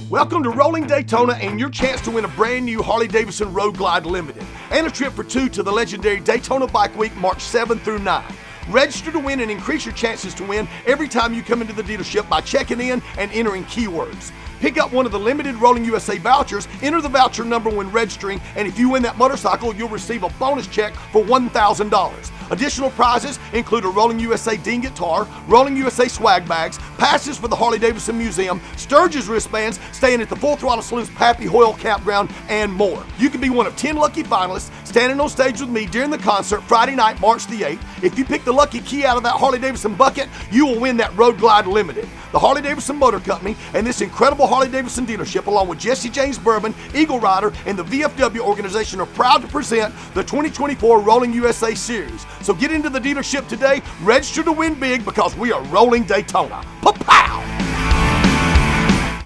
Welcome to Rolling Daytona and your chance to win a brand new Harley-Davidson Road Glide Limited and a trip for two to the legendary Daytona Bike Week, March 7 through 9. Register to win and increase your chances to win every time you come into the dealership by checking in and entering keywords. Pick up one of the limited Rolling USA vouchers, enter the voucher number when registering, and if you win that motorcycle, you'll receive a bonus check for $1,000. Additional prizes include a Rolling USA Dean guitar, Rolling USA swag bags, passes for the Harley-Davidson Museum, Sturgis wristbands, staying at the Full Throttle Saloon's Pappy Hoyle Campground, and more. You can be one of 10 lucky finalists standing on stage with me during the concert Friday night, March the 8th. If you pick the lucky key out of that Harley-Davidson bucket, you will win that Road Glide Limited. The Harley-Davidson Motor Company and this incredible Harley-Davidson dealership, along with Jesse James Bourbon, Eagle Rider, and the VFW organization, are proud to present the 2024 Rolling USA Series. So get into the dealership today, register to win big, because we are rolling Daytona. Pa-pow!